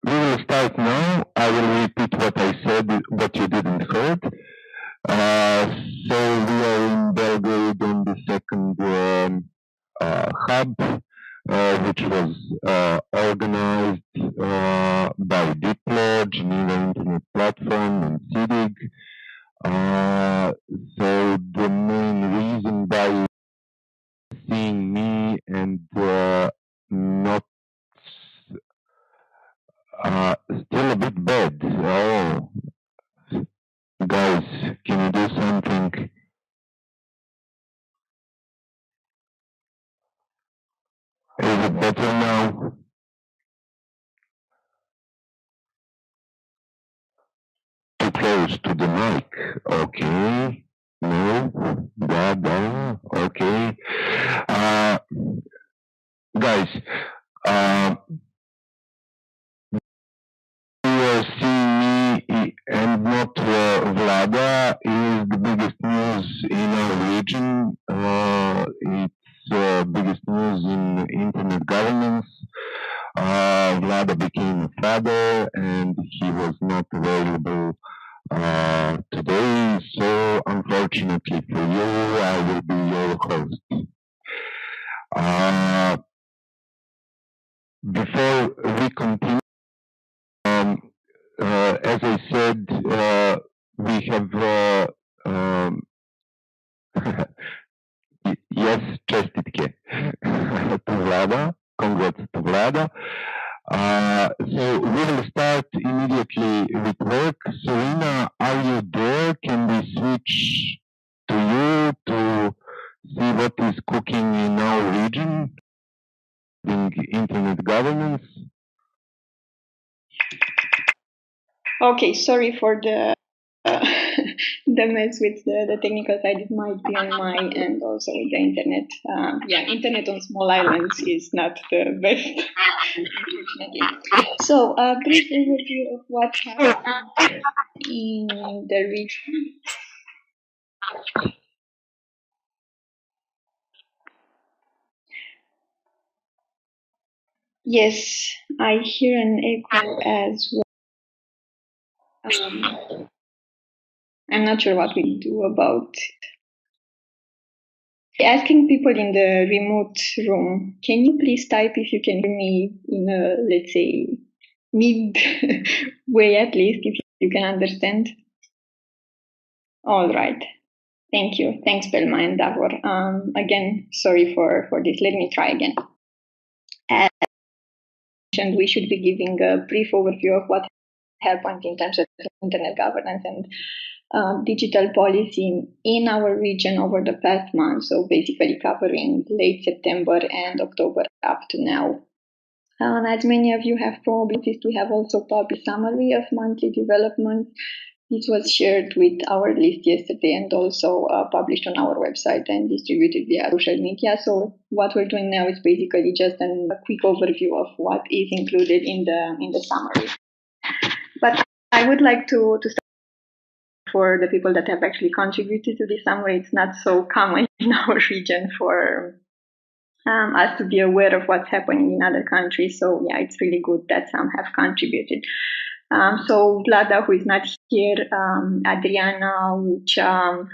We will start now. I will repeat what I said, what you didn't heard. So we are in Belgrade on the second hub, which was organized by Diplo, Geneva Internet Platform, and CIDIG. So the main reason why seeing me and not still a bit bad. Oh, guys, can you do something? Is it better now? Too close to the mic. Okay. No. Okay. Guys, you are seeing me and not Vlada is the biggest news in our region. It's biggest news in internet governance. Vlada became a father and he was not available today. So unfortunately for you, I will be your host. Before we continue, as I said, we have yes, čestitke to Vlada. Congrats to Vlada. So we will start immediately with work. Serena, are you there? Can we switch to you to see what is cooking in our region in internet governance? Okay, sorry for the the mess with the technical side. It might be on my end also with the internet. Internet on small islands is not the best, unfortunately. So, a brief overview of what happened in the region. Yes, I hear an echo as well. I'm not sure what we do about asking people in the remote room. Can you please type if you can hear me in a, let's say, mid way at least, if you can understand? All right. Thank you. Thanks, Belma and Davor. Again, sorry for this. Let me try again. As mentioned, we should be giving a brief overview of what happened in terms of internet governance and digital policy in our region over the past month. So basically covering late September and October up to now. As many of you have probably noticed, we have also published summary of monthly developments. This was shared with our list yesterday and also published on our website and distributed via social media. So what we're doing now is basically just a quick overview of what is included in the summary. But I would like to start for the people that have actually contributed to this summary. It's not so common in our region for us to be aware of what's happening in other countries. So yeah, it's really good that some have contributed. So Vlada, who is not here, Adriana, Lucia,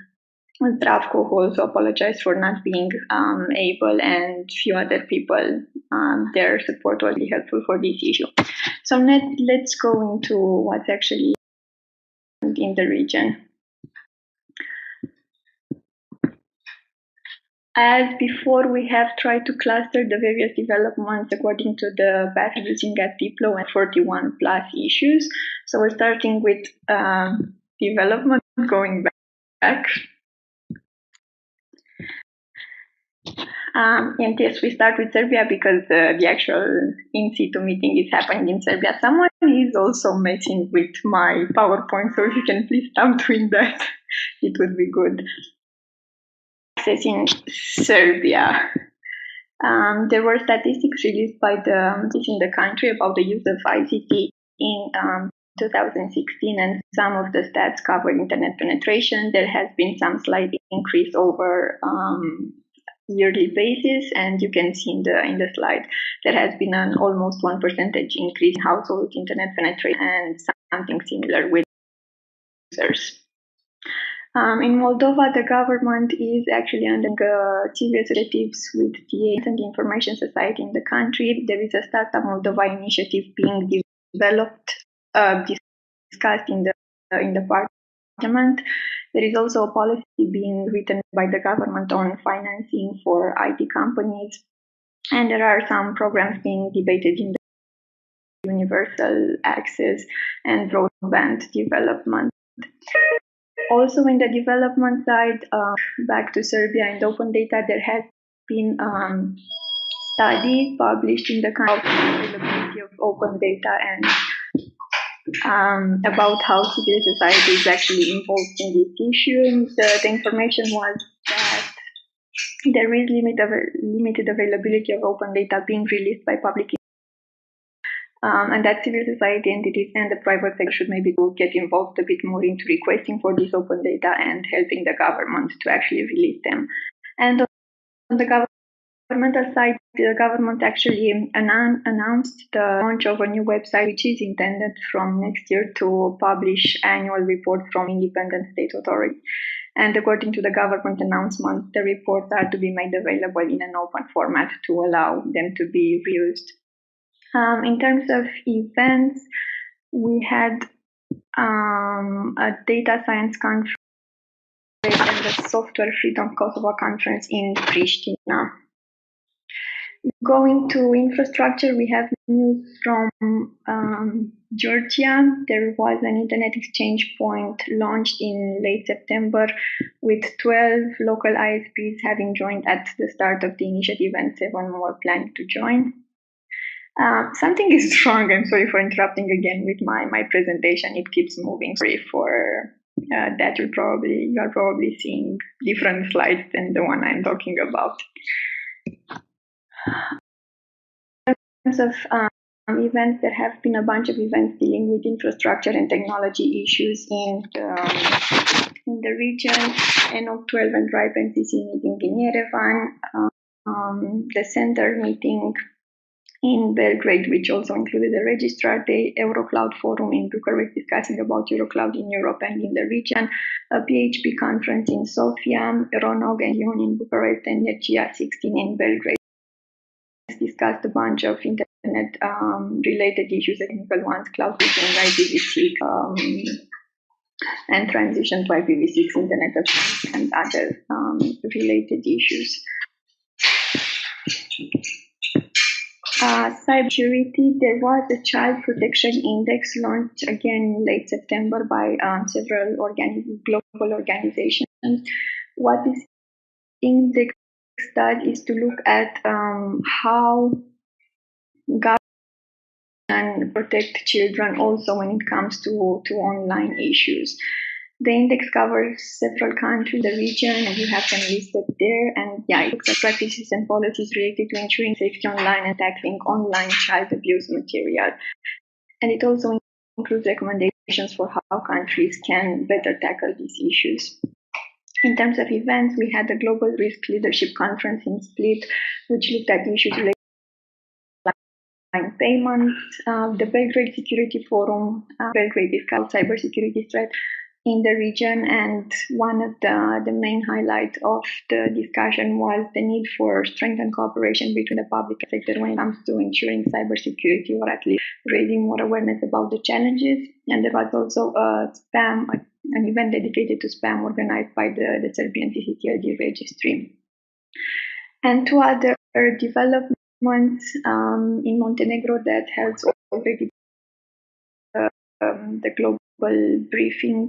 Zdravko, who also apologized for not being able, and a few other people, their support was really helpful for this issue. So let's go into what's actually in the region. As before, we have tried to cluster the various developments according to the path using at Diplo and 41 plus issues. So we're starting with development going back. And yes, we start with Serbia because the actual in situ meeting is happening in Serbia. Someone is also messing with my PowerPoint, so if you can please stop doing that, it would be good. Access in Serbia. There were statistics released by in the country about the use of ICT in 2016, and some of the stats cover internet penetration. There has been some slight increase over yearly basis, and you can see in the slide there has been an almost 1% increase in household internet penetration and something similar with users. In Moldova, the government is actually under serious initiatives with the and the Information Society in the country. There is a Startup Moldova initiative being developed, discussed in the parliament. There is also a policy being written by the government on financing for IT companies, and there are some programs being debated in the universal access and broadband development. Also, in the development side, back to Serbia and open data, there has been study published in the country of availability of open data and about how civil society is actually involved in this issue. The information was that there is limited availability of open data being released by public and that civil society entities and the private sector should maybe get involved a bit more into requesting for this open data and helping the government to actually release them. And on the governmental side, the government actually announced the launch of a new website which is intended from next year to publish annual reports from independent state authorities. And according to the government announcement, the reports are to be made available in an open format to allow them to be reused. In terms of events, we had a data science conference and the Software Freedom Kosovo conference in Pristina. Going to infrastructure, we have news from Georgia. There was an internet exchange point launched in late September with 12 local ISPs having joined at the start of the initiative and 7 more planning to join. Something is wrong. I'm sorry for interrupting again with my presentation. It keeps moving. Sorry for that. You are probably seeing different slides than the one I'm talking about. In terms of events, there have been a bunch of events dealing with infrastructure and technology issues in the region. NO12 and RIPE NCC meeting in Yerevan, the center meeting in Belgrade, which also included the Registrar Day, Eurocloud Forum in Bucharest discussing about Eurocloud in Europe and in the region, a PHP conference in Sofia, Ronog and Ion in Bucharest, and Energia 16 in Belgrade. Discussed a bunch of internet related issues, technical ones, cloud computing, IPv6, and transition to IPv6, Internet of Things, and other related issues. Cybersecurity, there was a Child Protection Index launched again in late September by several global organizations. What this index does is to look at how government can protect children also when it comes to online issues. The index covers several countries, the region, and you have them listed there. And it looks at practices and policies related to ensuring safety online and tackling online child abuse material. And it also includes recommendations for how countries can better tackle these issues. In terms of events, we had the Global Risk Leadership Conference in Split, which looked at issues related to online payments. The Belgrade Security Forum, Belgrade discussed cybersecurity threat in the region, and one of the main highlights of the discussion was the need for strengthened cooperation between the public sector when it comes to ensuring cybersecurity, or at least raising more awareness about the challenges. And there was also an event dedicated to spam organized by the Serbian CCTLD registry. And 2 other developments in Montenegro that has already the global briefing.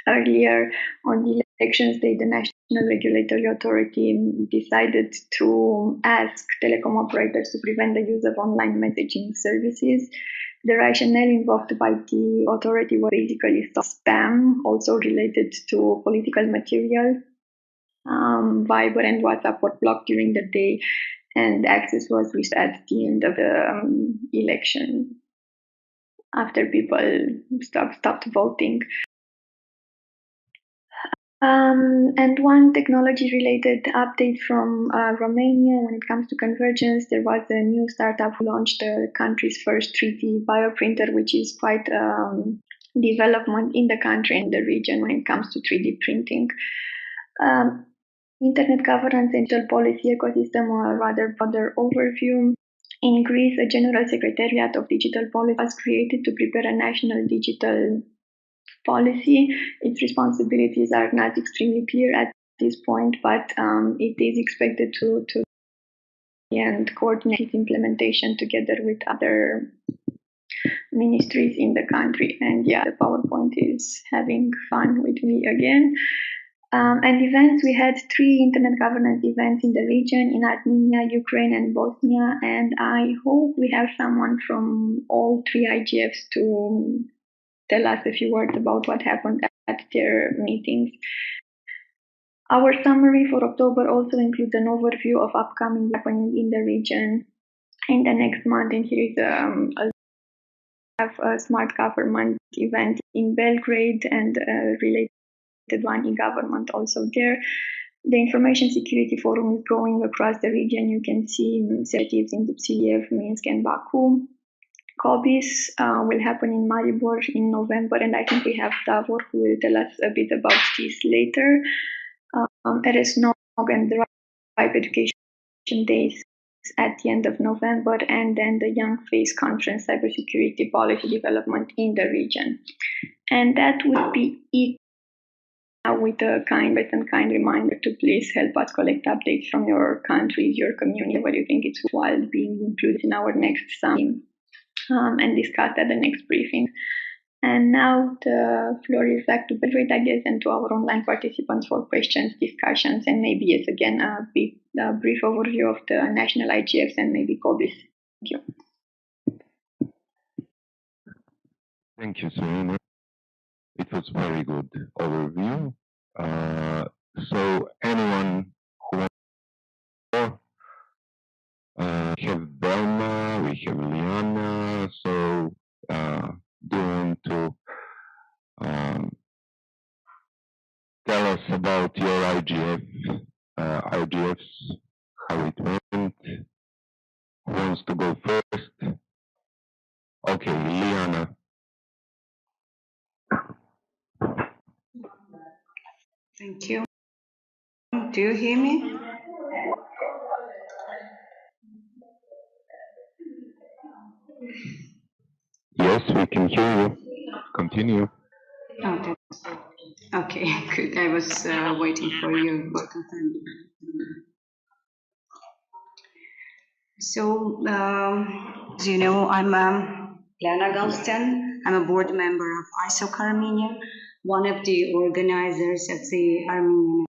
Earlier on the elections day, the National Regulatory Authority decided to ask telecom operators to prevent the use of online messaging services. The rationale invoked by the authority was basically spam, also related to political material. Viber and WhatsApp were blocked during the day, and access was restored at the end of the election after people stopped voting. And one technology-related update from Romania when it comes to convergence, there was a new startup who launched the country's first 3D bioprinter, which is quite development in the country and the region when it comes to 3D printing. Internet governance and digital policy ecosystem, or rather broader overview. In Greece, a General Secretariat of Digital Policy was created to prepare a national digital policy. Its responsibilities are not extremely clear at this point, but it is expected to and coordinate its implementation together with other ministries in the country. And yeah, the PowerPoint is having fun with me again. And events, we had 3 internet governance events in the region in Armenia, Ukraine, and Bosnia. And I hope we have someone from all 3 IGFs to tell us a few words about what happened at their meetings. Our summary for October also includes an overview of upcoming happening in the region in the next month. And here is a smart government event in Belgrade and related one e-government also there. The Information Security Forum is growing across the region. You can see initiatives in Kyiv, Minsk, and Baku. COBIS will happen in Maribor in November, and I think we have Davor who will tell us a bit about this later. RSNOG and the Right Education Days at the end of November, and then the Young Face Conference, Cybersecurity Policy Development in the region. And that would be it. With a kind reminder to please help us collect updates from your countries, your community, where you think it's worthwhile being included in our next summit and discussed at the next briefing. And now the floor is back to Belgrade, I guess, and to our online participants for questions, discussions, and maybe yes, again, a brief overview of the national IGFs and maybe COBIS. Thank you. Thank you, Serena. It was very good overview. So anyone who wants to we have Belma, we have Liana, so do you want to tell us about your IGFs, how it went? Who wants to go first? Okay, Liana. Thank you. Do you hear me? Yes, we can hear you. Continue. Oh, okay, good. I was waiting for you. So, as you know, I'm Lena Galston. I'm a board member of ISOC Armenia, one of the organizers of the Armenian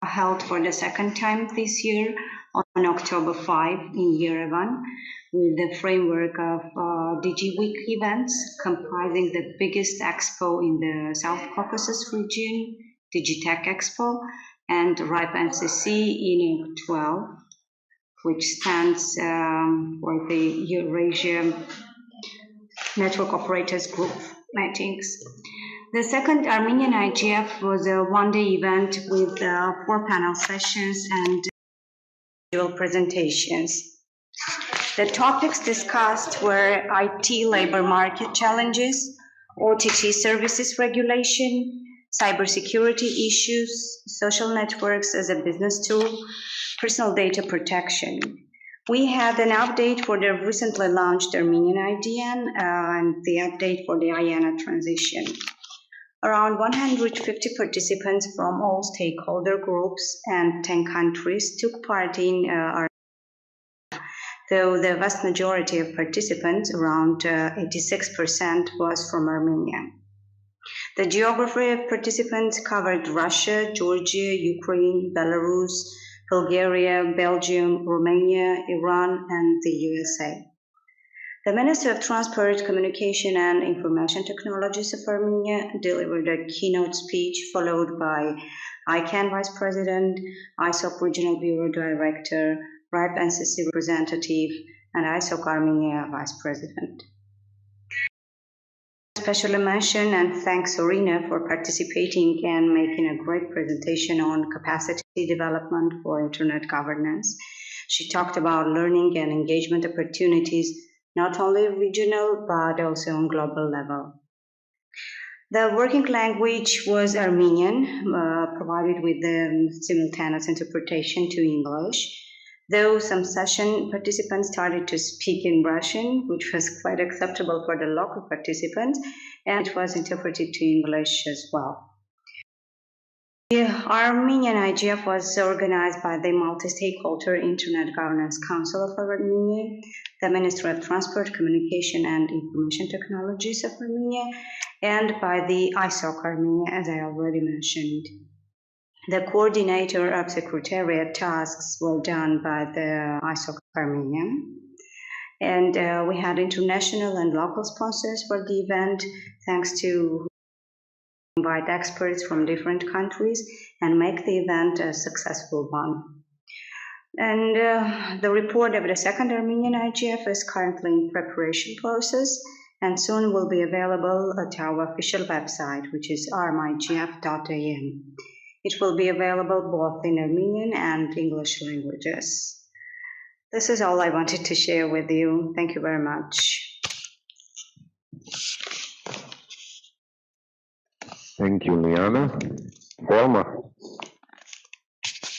held for the second time this year on October 5 in Yerevan, with the framework of DigiWeek events comprising the biggest expo in the South Caucasus region, Digitech Expo, and RIPE NCC in 12, which stands for the Eurasia Network Operators Group meetings. The second Armenian IGF was a one-day event with 4 panel sessions and visual presentations. The topics discussed were IT labor market challenges, OTT services regulation, cybersecurity issues, social networks as a business tool, personal data protection. We had an update for the recently launched Armenian IDN and the update for the IANA transition. Around 150 participants from all stakeholder groups and 10 countries took part in our, though the vast majority of participants, around 86%, was from Armenia. The geography of participants covered Russia, Georgia, Ukraine, Belarus, Bulgaria, Belgium, Romania, Iran, and the USA. The Minister of Transport, Communication and Information Technologies of Armenia delivered a keynote speech followed by ICANN Vice President, ISOC Regional Bureau Director, RIPE NCC Representative, and ISOC Armenia Vice President. Especially mention and thank Sorina for participating and making a great presentation on capacity development for internet governance. She talked about learning and engagement opportunities, not only regional, but also on global level. The working language was Armenian, provided with the simultaneous interpretation to English, though some session participants started to speak in Russian, which was quite acceptable for the local participants, and it was interpreted to English as well. The Armenian IGF was organized by the Multi-Stakeholder Internet Governance Council of Armenia, the Ministry of Transport, Communication and Information Technologies of Armenia, and by the ISOC Armenia, as I already mentioned. The coordinator of secretariat tasks were done by the ISOC Armenia. And we had international and local sponsors for the event, thanks to invite experts from different countries and make the event a successful one. And the report of the second Armenian IGF is currently in preparation process and soon will be available at our official website, which is armigf.am. It will be available both in Armenian and English languages. This is all I wanted to share with you. Thank you very much. Thank you, Liana. Forma,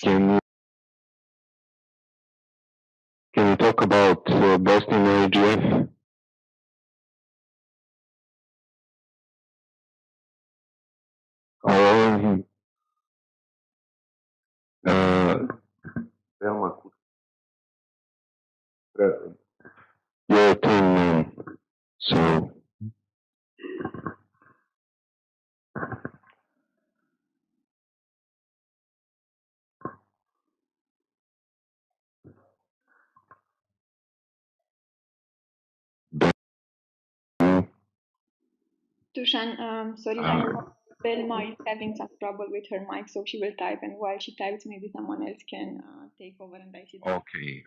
can you talk about Bosnian IGF? Or your turn now. So. Tushan, sorry, Belma is having some trouble with her mic, so she will type, and while she types, maybe someone else can take over and I see. Okay.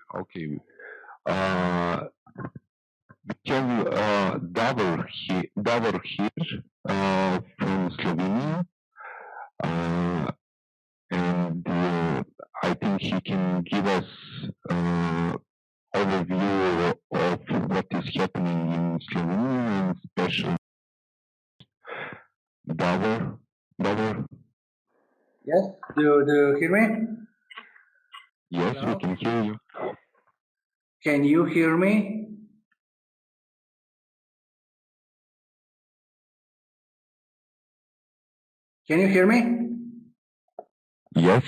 We have Davor here from Slovenia, and I think he can give us overview of what is happening in Slovenia, and especially Davor. Yes, do you hear me? Yes, Hello? we can hear you. Can you hear me? Can you hear me? Yes.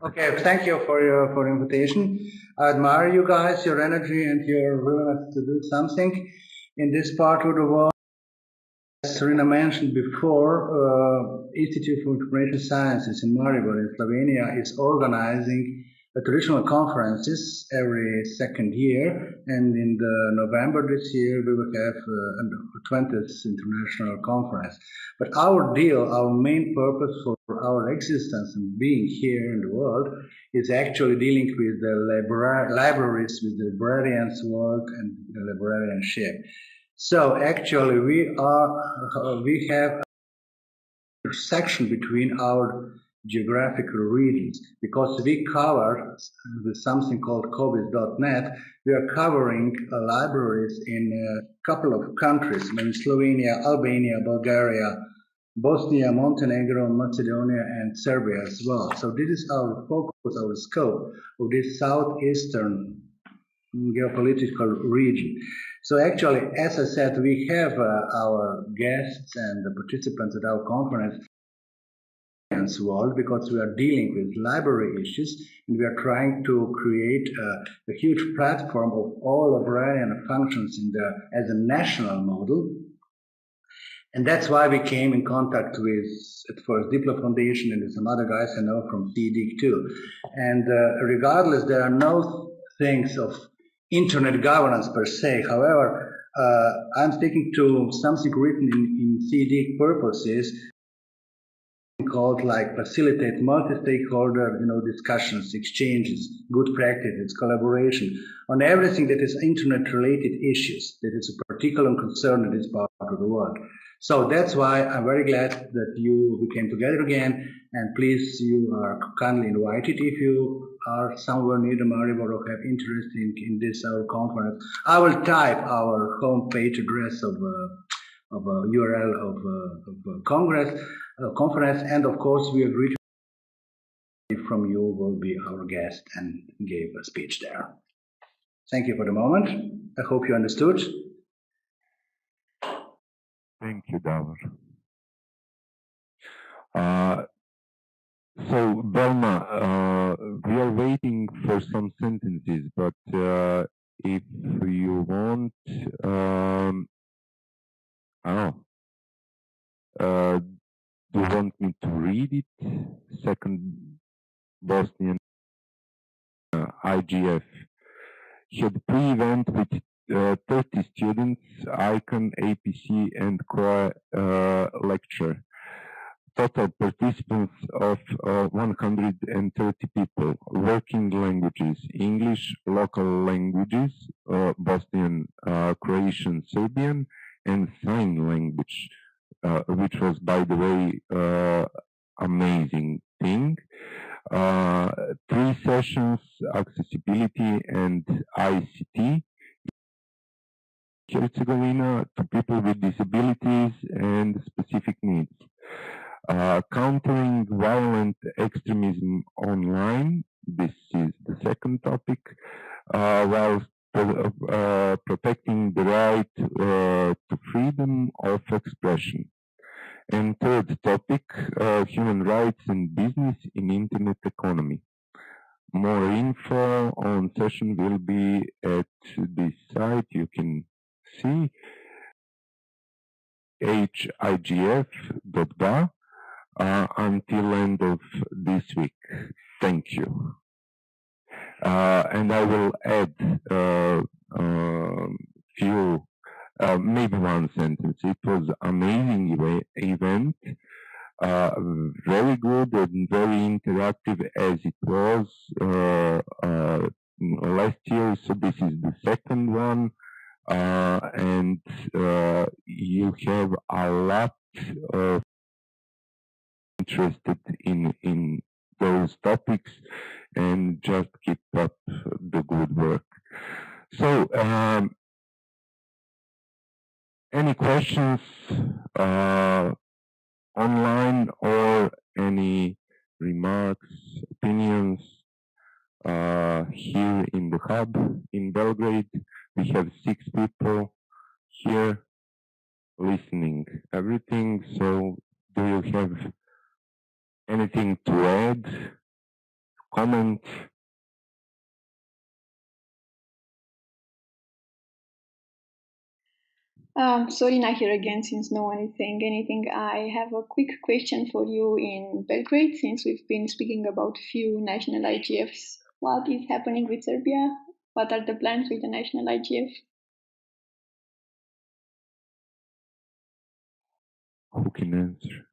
Okay, thank you for your invitation. I admire you guys, your energy and your willingness to do something in this part of the world. As Serena mentioned before, Institute for Information Sciences in Maribor in Slovenia is organizing traditional conferences every second year, and in November this year we will have the 20th international conference. But our main purpose for our existence and being here in the world is actually dealing with the libraries, with the librarians' work and the librarianship. So actually we have a intersection between our geographical regions, because we cover with something called COBIS.net. We are covering libraries in a couple of countries, in Slovenia, Albania, Bulgaria, Bosnia, Montenegro, Macedonia, and Serbia as well. So this is our focus, our scope of this southeastern geopolitical region. So actually, as I said, we have our guests and the participants at our conference world, because we are dealing with library issues, and we are trying to create a huge platform of all librarian functions as a national model. And that's why we came in contact with, at first, DiploFoundation and some other guys I know from CDIC too. And regardless, there are no things of internet governance per se. However, I'm sticking to something written in CDIC purposes called like facilitate multi-stakeholder, discussions, exchanges, good practices, collaboration on everything that is internet-related issues that is a particular concern in this part of the world. So that's why I'm very glad that we came together again. And please, you are kindly invited if you are somewhere near the Maribor or have interest in this our conference. I will type our homepage address of URL of conference, and of course we agree from you will be our guest and give a speech there. Thank you for the moment. I hope you understood. Thank you, Davor. So, Belma, we are waiting for some sentences, but if you want, do you want me to read it? Second Bosnian IGF had pre-event with 30 students, ICON, APC, and core lecture. Total participants of 130 people. Working languages: English, local languages, Bosnian, Croatian, Serbian, and sign language, which was, by the way, amazing thing. 3 sessions: accessibility and ICT. Herzegovina to people with disabilities and specific needs. Countering violent extremism online. This is the second topic, while protecting the right to freedom of expression. And third topic, human rights and business in internet economy. More info on session will be at this site. You can see higf.ba until end of this week. Thank you. And I will add few, maybe one sentence. It was amazing event, very good and very interactive as it was last year. So this is the second one, and you have a lot of interested in those topics, and just keep up the good work. So, any questions online or any remarks, opinions here in the hub in Belgrade? We have 6 people here listening everything. So, do you have anything to add, comment? Sorina here again, since no one is saying anything. I have a quick question for you in Belgrade, since we've been speaking about few national IGFs. What is happening with Serbia? What are the plans with the national IGF? Who can answer?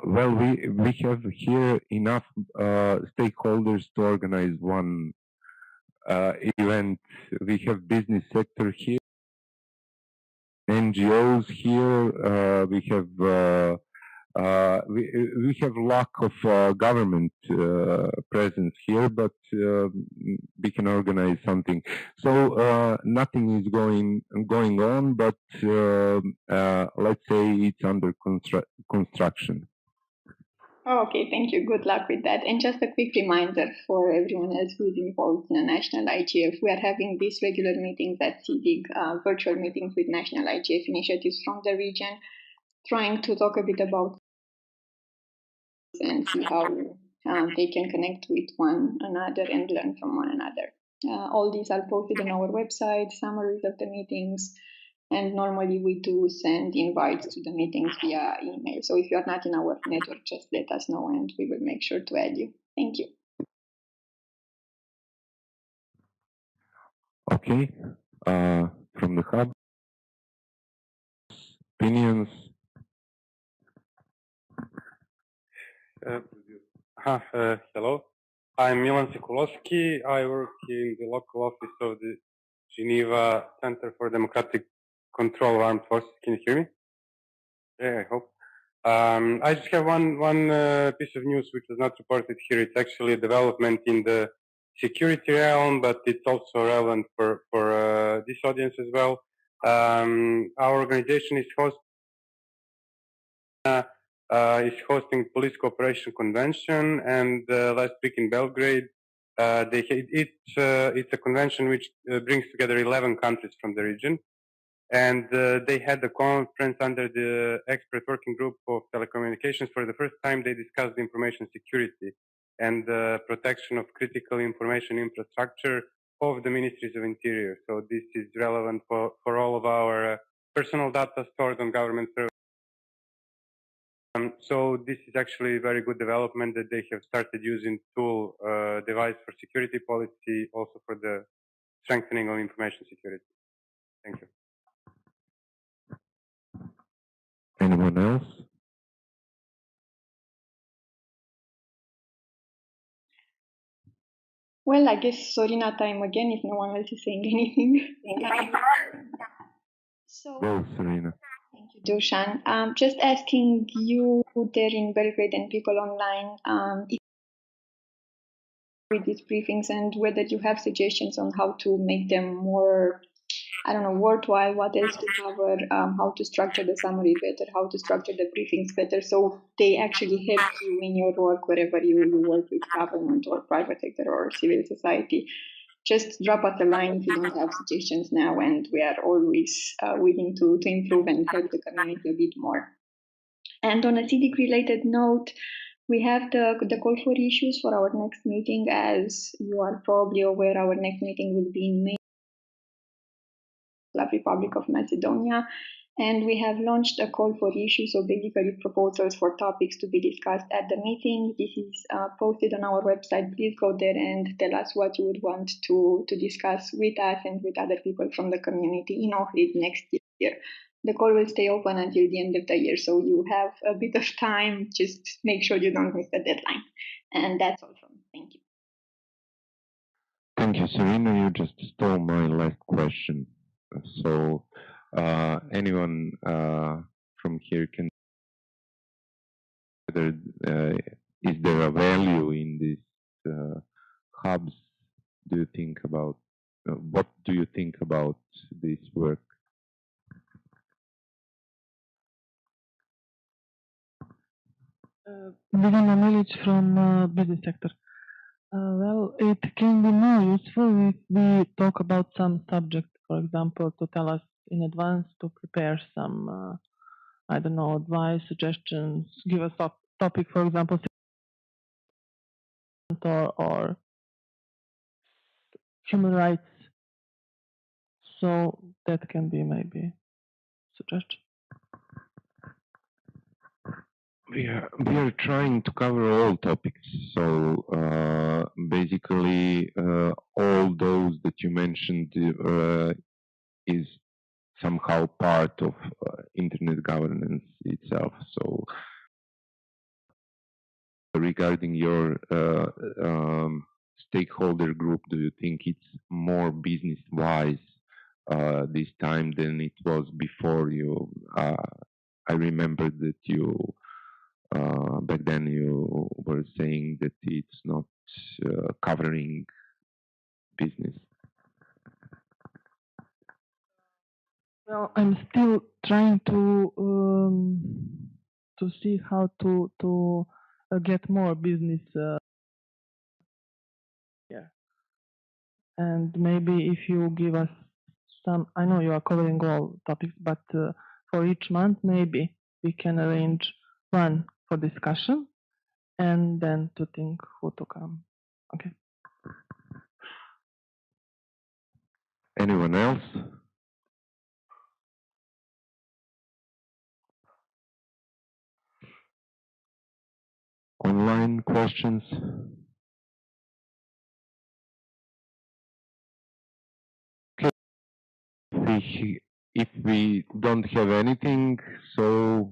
Well, we have here enough stakeholders to organize one event. We have business sector here, NGOs here. We have lack of government presence here, but we can organize something. So nothing is going on, but let's say it's under construction. Oh, okay, thank you. Good luck with that. And just a quick reminder for everyone else who is involved in a national IGF, we are having these regular meetings at CDIG, virtual meetings with national IGF initiatives from the region, trying to talk a bit about and see how they can connect with one another and learn from one another. All these are posted on our website, summaries of the meetings, and normally we do send invites to the meetings via email. So if you are not in our network, just let us know and we will make sure to add you. Thank you. Okay, from the hub. opinions? Hello, I'm Milan Sikolovsky. I work in the local office of the Geneva Center for Democratic Control of Armed Forces. Can you hear me? Yeah, I hope. I just have one piece of news which was not reported here. It's actually a development in the security realm, but it's also relevant for this audience as well. Our organization is hosting Police Cooperation Convention, and last week in Belgrade, it's a convention which brings together 11 countries from the region, and they had a conference under the expert working group of telecommunications. For the first time, they discussed information security and protection of critical information infrastructure of the Ministries of Interior. So this is relevant for all of our personal data stored on government servers. So this is actually a very good development that they have started using tool device for security policy, also for the strengthening of information security. Thank you. Anyone else? Well, I guess Sorina time again if no one else is saying anything. So, Go, Serena. thank you, Dusan. Just asking you there in Belgrade and people online if with these briefings and whether you have suggestions on how to make them more, I don't know, worthwhile, what else to cover, how to structure the summary better, how to structure the briefings better, so they actually help you in your work wherever you work with government or private sector or civil society. Just drop us a line if you don't have suggestions now, and we are always willing to improve and help the community a bit more. And on a CDC-related note, we have the call for issues for our next meeting. As you are probably aware, our next meeting will be in May, Republic of Macedonia, and we have launched a call for issues, so basically proposals for topics to be discussed at the meeting. This is posted on our website. Please go there and tell us what you would want to discuss with us and with other people from the community in Ohrid next year. The call will stay open until the end of the year, so you have a bit of time. Just make sure you don't miss the deadline. And that's all from me. Thank you. Thank you, Serena. You just stole my last question. So, anyone from here can, whether is there a value in these hubs? Do you think about, what do you think about this work? Divina Milic from business sector. Well, it can be more useful if we talk about some subject, for example, to tell us in advance to prepare some, I don't know, advice, suggestions, give us a topic, for example, or human rights. So that can be maybe suggestion. We are trying to cover all topics. So basically, all those that you mentioned is somehow part of internet governance itself. So regarding your stakeholder group, do you think it's more business wise this time than it was before? You, I remember that you back then you were saying that it's not covering business. Well, I'm still trying to see how to get more business here, and maybe if you give us some, I know you are covering all topics, but for each month maybe we can arrange one for discussion, and then to think who to come. Okay. Anyone else? Online questions? Okay. if we don't have anything, so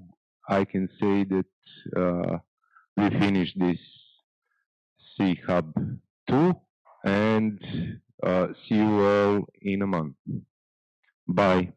I can say that we finished this C Hub 2 and see you all in a month. Bye.